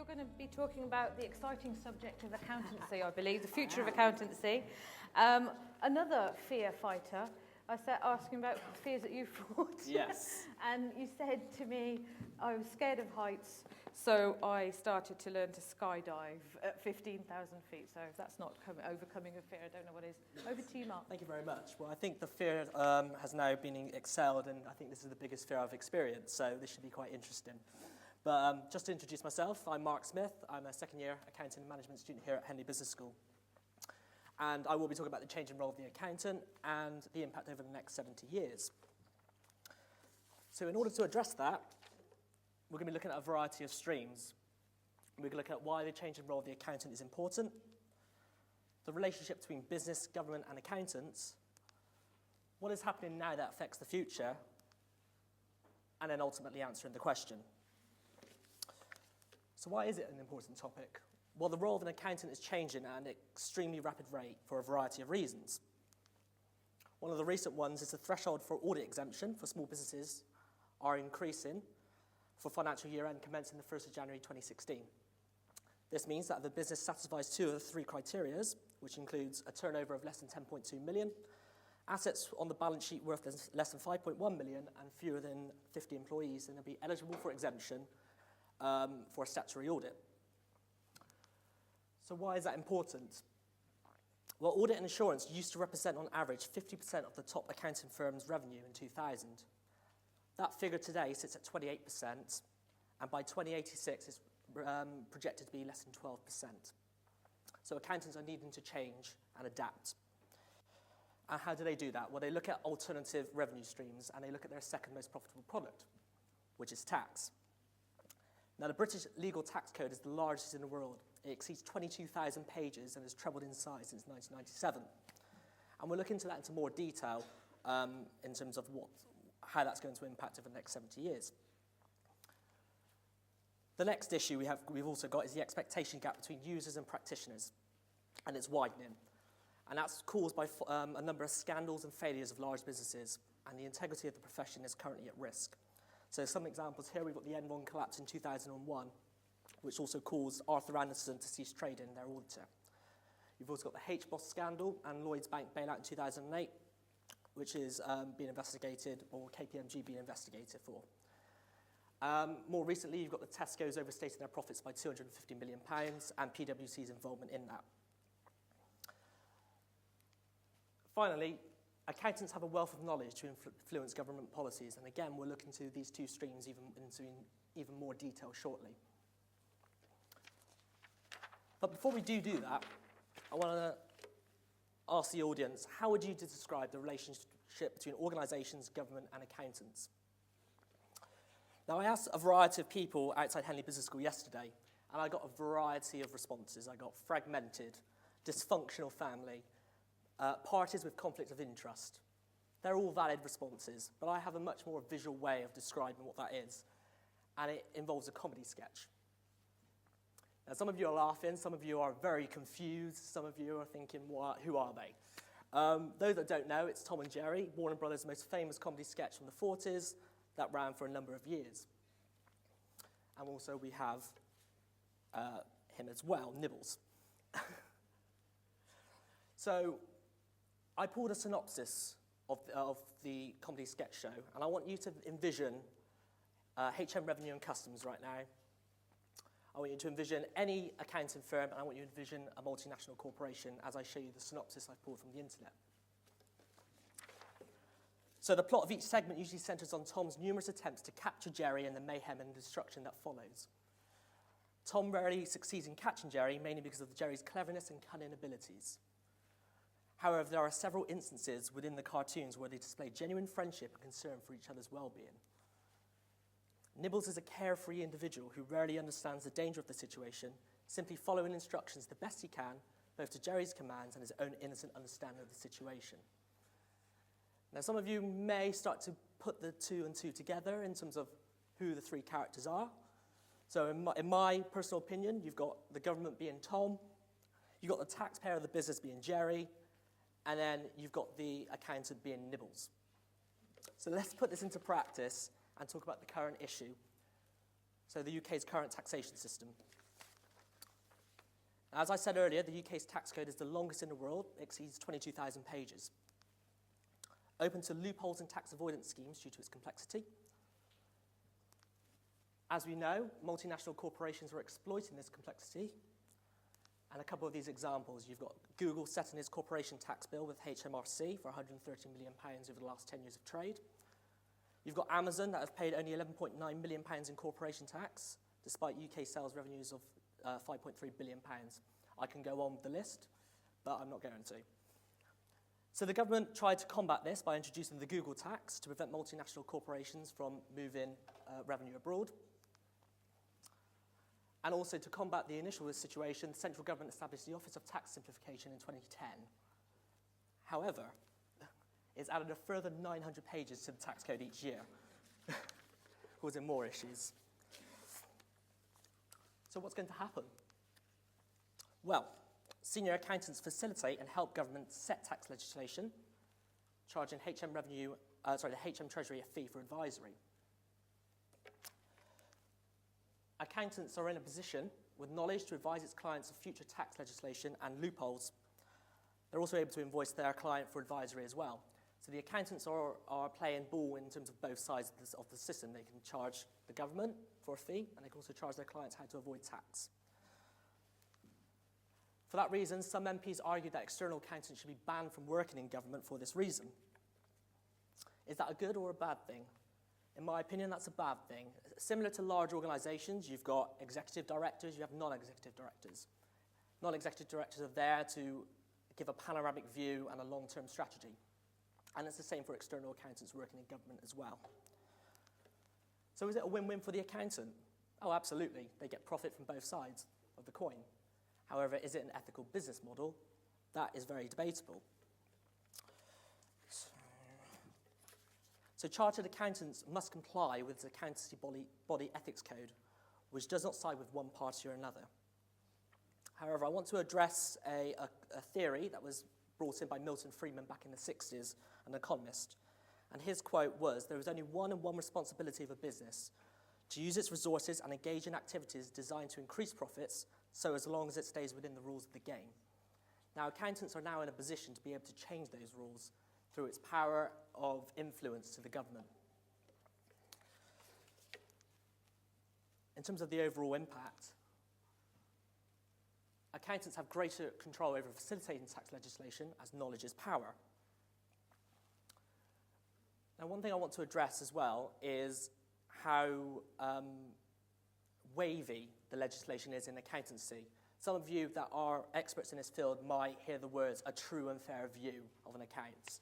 you're going to be talking about the exciting subject of accountancy, I believe, the future of accountancy. Another fear fighter. I started asking about fears that you fought. Yes. And you said to me, I was scared of heights, so I started to learn to skydive at 15,000 feet. So if that's not overcoming a fear, I don't know what is. Over to you, Mark. Thank you very much. Well, I think the fear has now been excelled, and I think this is the biggest fear I've experienced, so this should be quite interesting. But just to introduce myself, I'm Mark Smith. I'm a second-year accounting and management student here at Henley Business School. And I will be talking about the changing role of the accountant and the impact over the next 70 years. So in order to address that, we're going to be looking at a variety of streams. We're going to look at why the changing role of the accountant is important, the relationship between business, government, and accountants, what is happening now that affects the future, and then ultimately answering the question. So why is it an important topic? Well, the role of an accountant is changing at an extremely rapid rate for a variety of reasons. One of the recent ones is the threshold for audit exemption for small businesses are increasing for financial year end commencing the 1st of January 2016. This means that if the business satisfies two of the three criteria, which includes a turnover of less than 10.2 million, assets on the balance sheet worth less than 5.1 million and fewer than 50 employees, then they'll be eligible for exemption for a statutory audit. So why is that important? Well, audit and assurance used to represent on average 50% of the top accounting firms' revenue in 2000. That figure today sits at 28%, and by 2086 it's projected to be less than 12%. So accountants are needing to change and adapt. And how do they do that? Well, they look at alternative revenue streams, and they look at their second most profitable product, which is tax. Now, the British legal tax code is the largest in the world. It exceeds 22,000 pages and has trebled in size since 1997. And we'll look into that into more detail in terms of how that's going to impact over the next 70 years. The next issue we've also got is the expectation gap between users and practitioners, and it's widening. And that's caused by a number of scandals and failures of large businesses, and the integrity of the profession is currently at risk. So some examples here, we've got the Enron collapse in 2001, which also caused Arthur Andersen to cease trading, their auditor. You've also got the HBOS scandal and Lloyds Bank bailout in 2008, which is being investigated, or KPMG being investigated for. More recently, you've got the Tesco's overstating their profits by £250 million and PwC's involvement in that. Finally, accountants have a wealth of knowledge to influence government policies, and again, we'll look into these two streams into even more detail shortly. But before we do that, I want to ask the audience, how would you describe the relationship between organisations, government, and accountants? Now, I asked a variety of people outside Henley Business School yesterday, and I got a variety of responses. I got fragmented, dysfunctional family, parties with conflict of interest. They're all valid responses, but I have a much more visual way of describing what that is, and it involves a comedy sketch. Now, some of you are laughing, some of you are very confused, some of you are thinking, who are they? Those that don't know, it's Tom and Jerry, Warner Brothers' most famous comedy sketch from the 40s that ran for a number of years. And also we have him as well, Nibbles. So I pulled a synopsis of the comedy sketch show, and I want you to envision HM Revenue and Customs right now. I want you to envision any accounting firm, and I want you to envision a multinational corporation as I show you the synopsis I've pulled from the internet. So the plot of each segment usually centres on Tom's numerous attempts to capture Jerry and the mayhem and destruction that follows. Tom rarely succeeds in catching Jerry, mainly because of Jerry's cleverness and cunning abilities. However, there are several instances within the cartoons where they display genuine friendship and concern for each other's well-being. Nibbles is a carefree individual who rarely understands the danger of the situation, simply following instructions the best he can, both to Jerry's commands and his own innocent understanding of the situation. Now, some of you may start to put the two and two together in terms of who the three characters are. So in my personal opinion, you've got the government being Tom, you've got the taxpayer of the business being Jerry, and then you've got the accountant being Nibbles. So let's put this into practice and talk about the current issue. So the UK's current taxation system. As I said earlier, the UK's tax code is the longest in the world. It exceeds 22,000 pages. Open to loopholes in tax avoidance schemes due to its complexity. As we know, multinational corporations are exploiting this complexity. And a couple of these examples, you've got Google setting its corporation tax bill with HMRC for £130 million over the last 10 years of trade. You've got Amazon that have paid only £11.9 million in corporation tax, despite UK sales revenues of £5.3 billion. I can go on with the list, but I'm not going to. So the government tried to combat this by introducing the Google tax to prevent multinational corporations from moving revenue abroad. And also to combat the initial situation, the central government established the Office of Tax Simplification in 2010. However, it's added a further 900 pages to the tax code each year, causing more issues. So what's going to happen? Well, senior accountants facilitate and help governments set tax legislation, charging the HM Treasury a fee for advisory. Accountants are in a position with knowledge to advise its clients of future tax legislation and loopholes. They're also able to invoice their client for advisory as well. So the accountants are playing ball in terms of both sides of the system. They can charge the government for a fee, and they can also charge their clients how to avoid tax. For that reason, some MPs argue that external accountants should be banned from working in government for this reason. Is that a good or a bad thing? In my opinion, that's a bad thing. Similar to large organisations, you've got executive directors, you have non-executive directors. Non-executive directors are there to give a panoramic view and a long-term strategy. And it's the same for external accountants working in government as well. So is it a win-win for the accountant? Oh, absolutely. They get profit from both sides of the coin. However, is it an ethical business model? That is very debatable. So chartered accountants must comply with the accountancy body ethics code, which does not side with one party or another. However, I want to address a theory that was brought in by Milton Friedman back in the 60s, an economist. And his quote was, "There is only one and one responsibility of a business, to use its resources and engage in activities designed to increase profits, so as long as it stays within the rules of the game." Now, accountants are now in a position to be able to change those rules through its power of influence to the government. In terms of the overall impact, accountants have greater control over facilitating tax legislation as knowledge is power. Now, one thing I want to address as well is how wavy the legislation is in accountancy. Some of you that are experts in this field might hear the words "a true and fair view" of an account.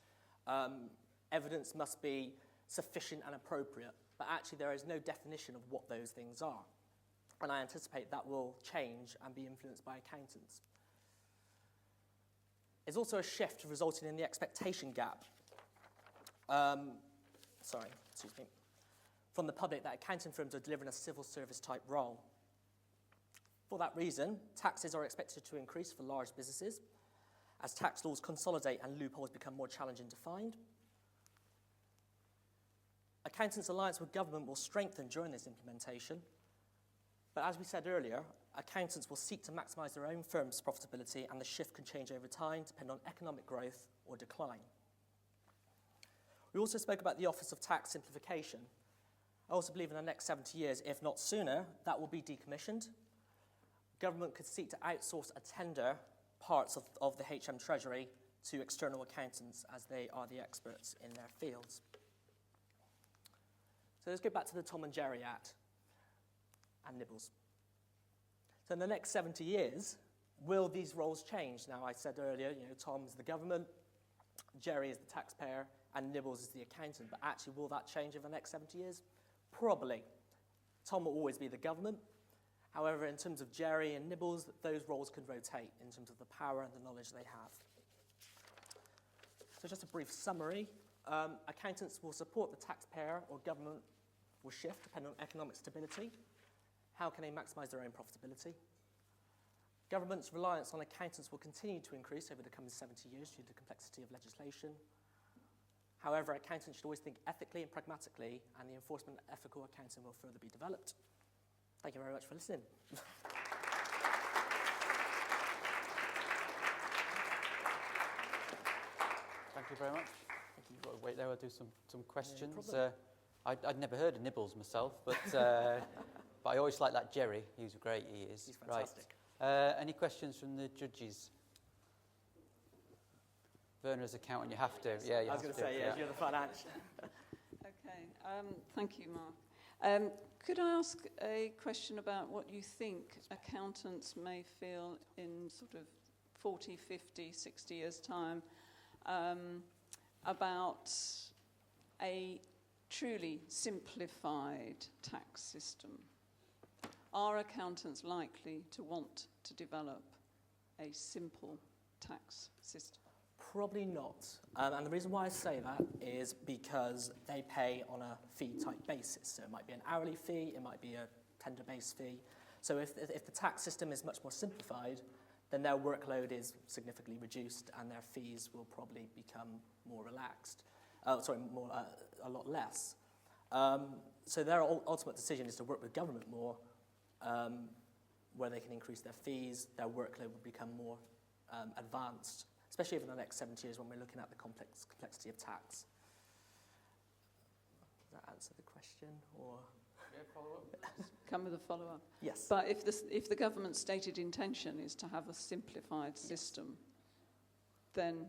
Evidence must be sufficient and appropriate, but actually there is no definition of what those things are. And I anticipate that will change and be influenced by accountants. There's also a shift resulting in the expectation gap. From the public that accounting firms are delivering a civil service type role. For that reason, taxes are expected to increase for large businesses as tax laws consolidate and loopholes become more challenging to find. Accountants' alliance with government will strengthen during this implementation. But as we said earlier, accountants will seek to maximise their own firm's profitability, and the shift can change over time, depending on economic growth or decline. We also spoke about the Office of Tax Simplification. I also believe in the next 70 years, if not sooner, that will be decommissioned. Government could seek to outsource a tender parts of the HM Treasury to external accountants, as they are the experts in their fields. So let's go back to the Tom and Jerry Act and nibbles. So in the next 70 years, will these roles change? Now, I said earlier, Tom's the government, Jerry is the taxpayer, and Nibbles is the accountant. But actually, will that change over the next 70 years? Probably. Tom will always be the government. However, in terms of Jerry and Nibbles, those roles could rotate in terms of the power and the knowledge they have. So just a brief summary. Accountants will support the taxpayer, or government will shift depending on economic stability. How can they maximise their own profitability? Government's reliance on accountants will continue to increase over the coming 70 years due to the complexity of legislation. However, accountants should always think ethically and pragmatically, and the enforcement of ethical accounting will further be developed. Thank you very much for listening. you very much. Thank you. You've got to wait there. I'll do some questions. problem. I'd never heard of Nibbles myself, but but I always like that Jerry. He's great. He is. He's fantastic. Right. Any questions from the judges? Werner's accountant, you have to. Yeah, you I was have going to say, to, yeah, you're the financial. Okay, thank you, Mark. Could I ask a question about what you think accountants may feel in sort of 40, 50, 60 years' time about a truly simplified tax system? Are accountants likely to want to develop a simple tax system? Probably not. And the reason why I say that is because they pay on a fee-type basis. So it might be an hourly fee, it might be a tender-based fee. So if the tax system is much more simplified, then their workload is significantly reduced and their fees will probably become more relaxed. A lot less. So their ultimate decision is to work with government more, where they can increase their fees, their workload will become more advanced, especially over the next 70 years when we're looking at the complexity of tax. Does that answer the question? Or Yeah, follow up. Come with a follow-up. yes. But if the government's stated intention is to have a simplified system, then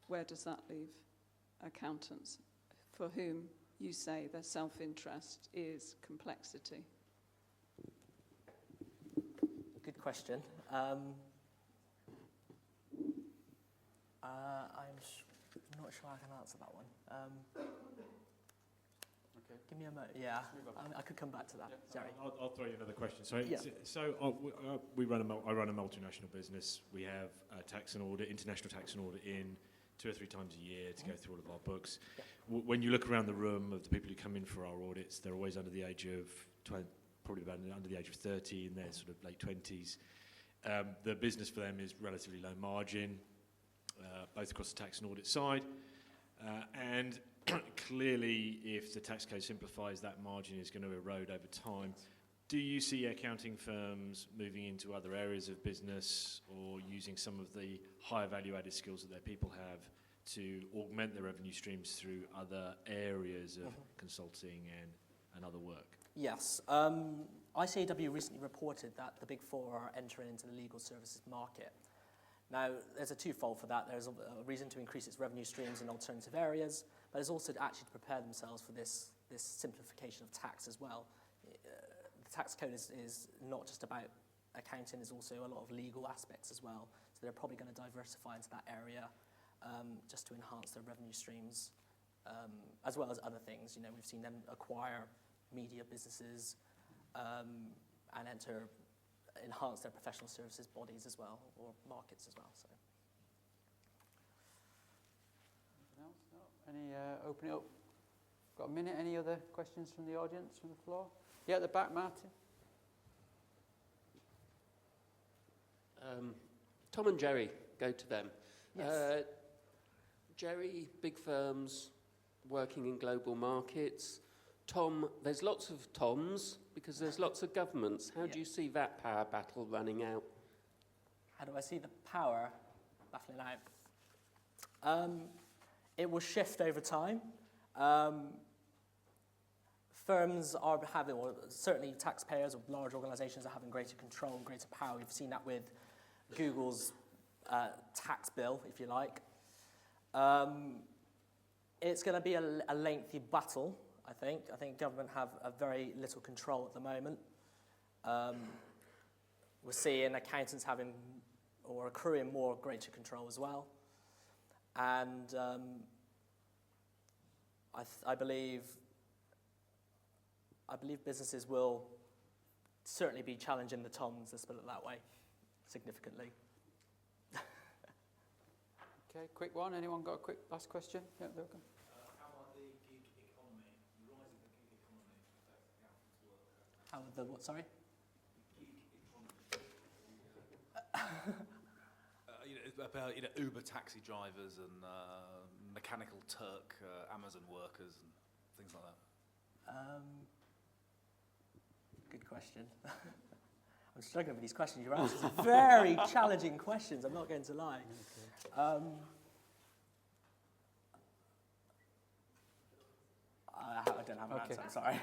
where does that leave accountants, for whom you say their self-interest is complexity? Good question. I'm not sure I can answer that one. Okay. Give me a moment. Yeah, I could come back to that. Yeah. Sorry. I'll throw you another question. So, Yeah. I run a multinational business. We have tax and audit, international tax and audit in 2 or 3 times a year to go through all of our books. Yeah. When you look around the room of the people who come in for our audits, they're always under the age of probably about under the age of 30, in their sort of late 20s. The business for them is relatively low margin, both across the tax and audit side, and clearly, if the tax code simplifies, that margin is going to erode over time. Do you see accounting firms moving into other areas of business or using some of the higher value-added skills that their people have to augment their revenue streams through other areas of consulting and other work? Yes. ICAW recently reported that the Big Four are entering into the legal services market. Now, there's a twofold for that. There's a reason to increase its revenue streams in alternative areas, but there's also to actually prepare themselves for this simplification of tax as well. The tax code is not just about accounting, there's also a lot of legal aspects as well. So they're probably going to diversify into that area just to enhance their revenue streams, as well as other things. You know, we've seen them acquire media businesses and enhance their professional services bodies as well, or markets as well. So. Anything else? No? Any open it up? Got a minute. Any other questions from the audience, from the floor? Yeah, at the back, Martin. Tom and Jerry, go to them. Yes. Jerry, big firms working in global markets. Tom, there's lots of Toms because there's lots of governments. How do you see that power battle running out? How do I see the power battling out? It will shift over time. Firms are having, or certainly taxpayers or large organisations are having greater control and greater power. We've seen that with Google's tax bill, if you like. It's going to be a lengthy battle, I think. I think government have a very little control at the moment. We're seeing accountants having or accruing more greater control as well. And I believe businesses will certainly be challenging the Toms, let's put it that way, significantly. Okay, quick one. Anyone got a quick last question? Yeah, there we go. How about the gig economy, the rise of the gig economy affect accountants' work? How the what, sorry? Gig economy. About Uber taxi drivers and Mechanical Turk Amazon workers and things like that. Good question. I'm struggling with these questions. You're asking some very challenging questions, I'm not going to lie. I don't have an Okay. answer, I'm sorry.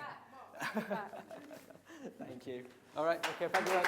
Thank you. All right, okay, thank you.